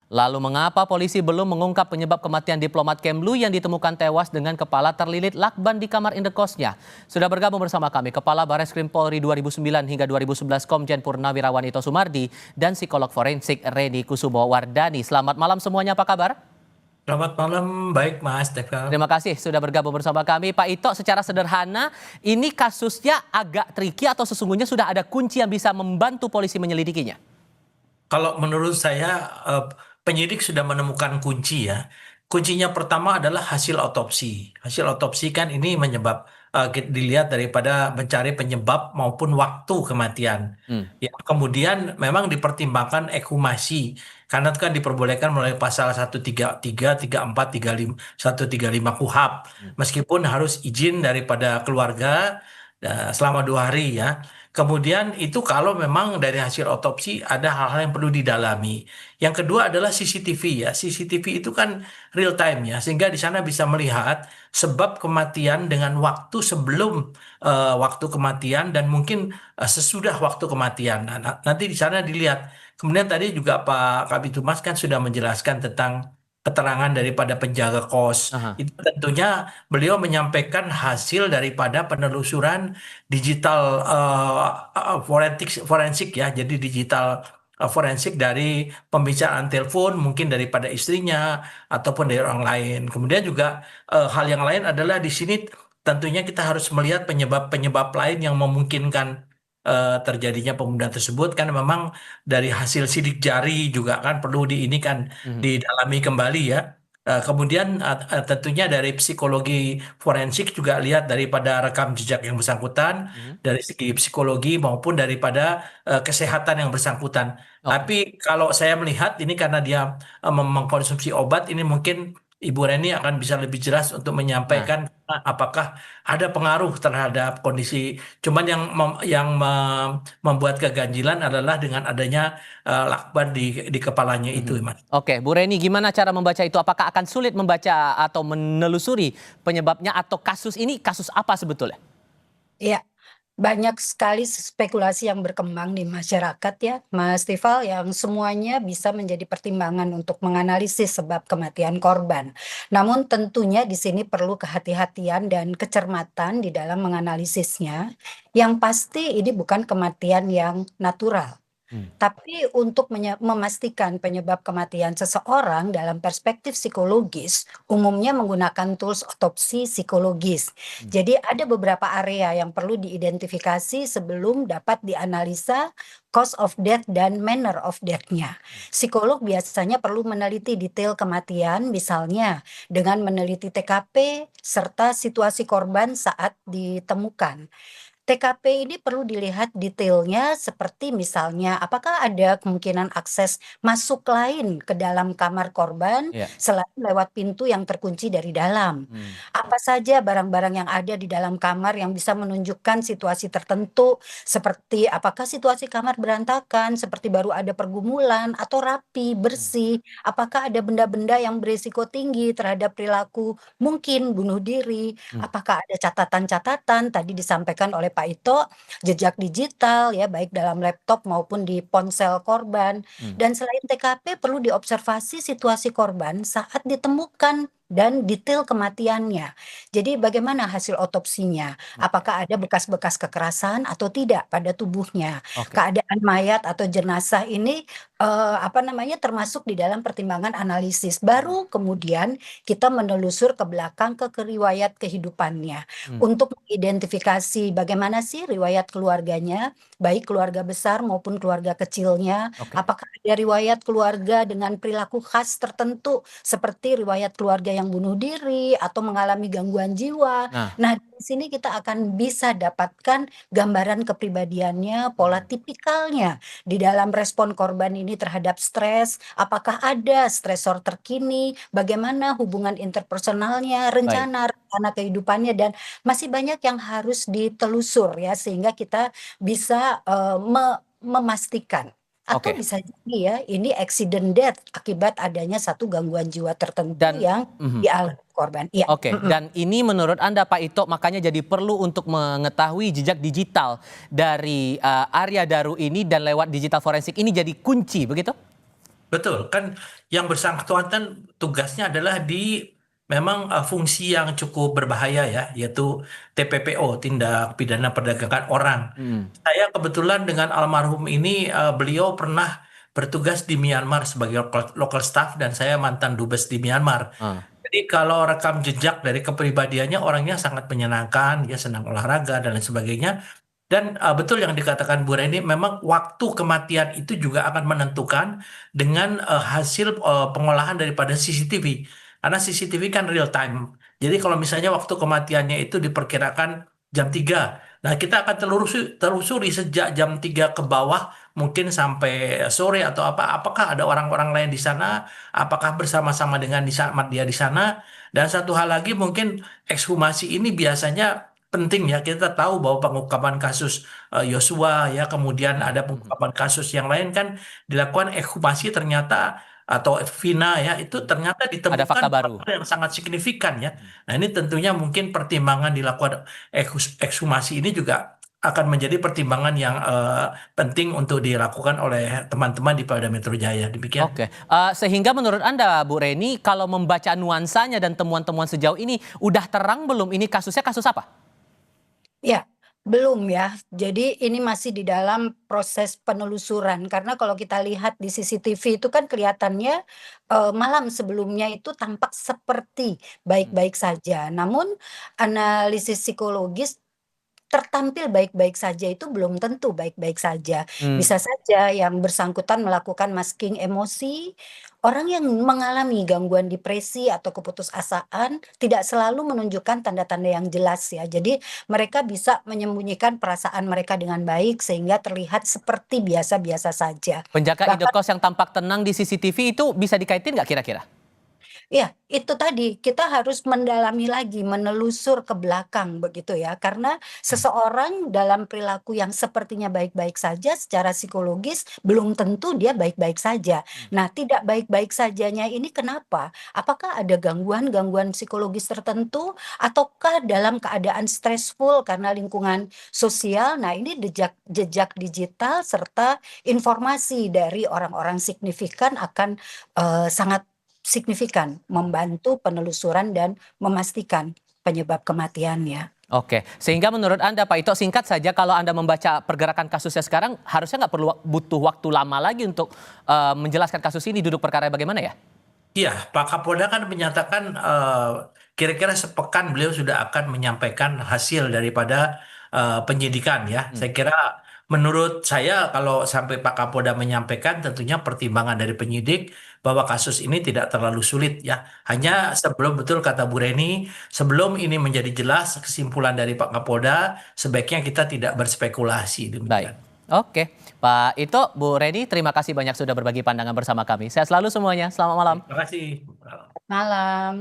Lalu mengapa polisi belum mengungkap penyebab kematian diplomat Kemlu yang ditemukan tewas dengan kepala terlilit lakban di kamar indekosnya? Sudah bergabung bersama kami Kepala Bareskrim Polri 2009 hingga 2011 Komjen Purnawirawan Ito Sumardi dan psikolog forensik Reni Kusumo Wardani. Selamat malam semuanya, apa kabar? Selamat malam, baik Mas Teka. Terima kasih sudah bergabung bersama kami. Pak Ito, secara sederhana, ini kasusnya agak tricky atau sesungguhnya sudah ada kunci yang bisa membantu polisi menyelidikinya? Kalau menurut saya penyidik sudah menemukan kunci ya. Kuncinya pertama adalah hasil otopsi. Hasil otopsi kan ini dilihat daripada mencari penyebab maupun waktu kematian. Hmm. Ya, kemudian memang dipertimbangkan ekshumasi karena itu kan diperbolehkan melalui pasal 133, 34, 35, 135 KUHP. Meskipun harus izin daripada keluarga selama 2 hari ya. Kemudian itu kalau memang dari hasil otopsi ada hal-hal yang perlu didalami. Yang kedua adalah CCTV ya. CCTV itu kan real time ya, sehingga di sana bisa melihat sebab kematian dengan waktu sebelum waktu kematian dan mungkin sesudah waktu kematian. Nah, nanti di sana dilihat. Kemudian tadi juga Pak Kabid Humas kan sudah menjelaskan tentang keterangan daripada penjaga kos. Aha. Itu tentunya beliau menyampaikan hasil daripada penelusuran digital forensik ya, jadi digital forensik dari pembicaraan telepon mungkin daripada istrinya ataupun dari orang lain. Kemudian juga hal yang lain adalah di sini tentunya kita harus melihat penyebab-penyebab lain yang memungkinkan terjadinya pembunuhan tersebut kan memang dari hasil sidik jari juga kan perlu Mhm. didalami kembali ya. Kemudian tentunya dari psikologi forensik juga lihat daripada rekam jejak yang bersangkutan Mhm. dari segi psikologi maupun daripada kesehatan yang bersangkutan. Oke. Tapi kalau saya melihat ini karena dia mengkonsumsi obat, ini mungkin Ibu Reni akan bisa lebih jelas untuk Nah. menyampaikan apakah ada pengaruh terhadap kondisi. Cuman membuat keganjilan adalah dengan adanya lakban di kepalanya itu, Mhm. Mas. Oke, Bu Reni, gimana cara membaca itu? Apakah akan sulit membaca atau menelusuri penyebabnya atau kasus ini kasus apa sebetulnya? Iya, banyak sekali spekulasi yang berkembang di masyarakat ya, Mas Tifal, yang semuanya bisa menjadi pertimbangan untuk menganalisis sebab kematian korban. Namun tentunya di sini perlu kehati-hatian dan kecermatan di dalam menganalisisnya. Yang pasti ini bukan kematian yang natural. Hmm. Tapi untuk memastikan penyebab kematian seseorang dalam perspektif psikologis, umumnya menggunakan tools otopsi psikologis. Hmm. Jadi ada beberapa area yang perlu diidentifikasi sebelum dapat dianalisa cause of death dan manner of death-nya. Psikolog biasanya perlu meneliti detail kematian, misalnya dengan meneliti TKP serta situasi korban saat ditemukan. TKP ini perlu dilihat detailnya seperti misalnya apakah ada kemungkinan akses masuk lain ke dalam kamar korban Iya. selain lewat pintu yang terkunci dari dalam. Hmm. Apa saja barang-barang yang ada di dalam kamar yang bisa menunjukkan situasi tertentu seperti apakah situasi kamar berantakan, seperti baru ada pergumulan atau rapi, Hmm. bersih. Apakah ada benda-benda yang berisiko tinggi terhadap perilaku mungkin bunuh diri. Hmm. Apakah ada catatan-catatan tadi disampaikan oleh Pak Ito, jejak digital ya baik dalam laptop maupun di ponsel korban. Hmm. Dan selain TKP perlu diobservasi situasi korban saat ditemukan dan detail kematiannya. Jadi bagaimana hasil otopsinya? Oke. Apakah ada bekas-bekas kekerasan atau tidak pada tubuhnya? Oke. Keadaan mayat atau jenazah ini termasuk di dalam pertimbangan analisis. Hmm. Baru kemudian kita menelusur ke belakang ke riwayat kehidupannya Hmm. untuk mengidentifikasi bagaimana sih riwayat keluarganya, baik keluarga besar maupun keluarga kecilnya. Oke. Apakah ada riwayat keluarga dengan perilaku khas tertentu seperti riwayat keluarga yang bunuh diri atau mengalami gangguan jiwa. Nah. Nah, di sini kita akan bisa dapatkan gambaran kepribadiannya, pola Hmm. tipikalnya di dalam respon korban ini terhadap stres, apakah ada stresor terkini, bagaimana hubungan interpersonalnya, Baik. rencana kehidupannya, dan masih banyak yang harus ditelusur ya sehingga kita bisa memastikan. Atau Oke. bisa jadi ya ini accident death akibat adanya satu gangguan jiwa tertentu Dan yang mhm. dialami korban. Iya. Oke, dan ini menurut Anda Pak Ito makanya jadi perlu untuk mengetahui jejak digital dari Arya Daru ini dan lewat digital forensik ini jadi kunci begitu? Betul, kan yang bersangkutan tugasnya adalah di memang fungsi yang cukup berbahaya ya, yaitu TPPO, tindak pidana perdagangan orang. Hmm. Saya kebetulan dengan almarhum ini, beliau pernah bertugas di Myanmar sebagai local staff dan saya mantan dubes di Myanmar. Ah. Jadi kalau rekam jejak dari kepribadiannya orangnya sangat menyenangkan, dia senang olahraga dan lain sebagainya. Dan betul yang dikatakan Bu Reni, memang waktu kematian itu juga akan menentukan dengan hasil pengolahan daripada CCTV. Karena CCTV kan real time. Jadi kalau misalnya waktu kematiannya itu diperkirakan jam 3. Nah, kita akan telusuri sejak jam 3 ke bawah, mungkin sampai sore atau apa. Apakah ada orang-orang lain di sana? Apakah bersama-sama dengan dia di sana? Dan satu hal lagi mungkin ekshumasi ini biasanya penting ya, kita tahu bahwa pengungkapan kasus Yosua ya, kemudian ada pengungkapan kasus yang lain kan dilakukan ekshumasi ternyata, atau Vina ya, itu ternyata Ada fakta ditemukan baru. hal yang sangat signifikan ya. Nah, ini tentunya mungkin pertimbangan dilakukan ekshumasi ini juga akan menjadi pertimbangan yang penting untuk dilakukan oleh teman-teman di Polda Metro Jaya. Demikian. Oke, sehingga menurut Anda, Bu Reni, kalau membaca nuansanya dan temuan-temuan sejauh ini, udah terang belum ini kasusnya kasus apa? Ya, belum ya. Jadi ini masih di dalam proses penelusuran karena kalau kita lihat di CCTV itu kan kelihatannya, malam sebelumnya itu tampak seperti baik-baik saja. Namun analisis psikologis tertampil baik-baik saja itu belum tentu baik-baik saja. Hmm. Bisa saja yang bersangkutan melakukan masking emosi. Orang yang mengalami gangguan depresi atau keputusasaan tidak selalu menunjukkan tanda-tanda yang jelas ya. Jadi mereka bisa menyembunyikan perasaan mereka dengan baik sehingga terlihat seperti biasa-biasa saja. Penjaga Bahkan indekos yang tampak tenang di CCTV itu bisa dikaitin nggak kira-kira? ya, itu tadi, kita harus mendalami lagi, menelusur ke belakang begitu ya. Karena seseorang dalam perilaku yang sepertinya baik-baik saja secara psikologis belum tentu dia baik-baik saja. Nah, tidak baik-baik sajanya ini kenapa? Apakah ada gangguan-gangguan psikologis tertentu ataukah dalam keadaan stressful karena lingkungan sosial? Nah, ini jejak digital serta informasi dari orang-orang signifikan akan sangat signifikan membantu penelusuran dan memastikan penyebab kematiannya. Oke, sehingga menurut Anda, Pak Ito, singkat saja, kalau Anda membaca pergerakan kasusnya sekarang, harusnya nggak perlu butuh waktu lama lagi untuk menjelaskan kasus ini, duduk perkara bagaimana ya? Iya, Pak Kapolda kan menyatakan kira-kira sepekan beliau sudah akan menyampaikan hasil daripada penyidikan ya. Saya kira menurut saya kalau sampai Pak Kapolda menyampaikan tentunya pertimbangan dari penyidik bahwa kasus ini tidak terlalu sulit ya. Hanya sebelum, betul kata Bu Reni, sebelum ini menjadi jelas kesimpulan dari Pak Kapolda, sebaiknya kita tidak berspekulasi Baik, demikian. oke. Pak Ito, Bu Reni, terima kasih banyak sudah berbagi pandangan bersama kami. Sehat selalu semuanya, selamat malam. Terima kasih. Malam.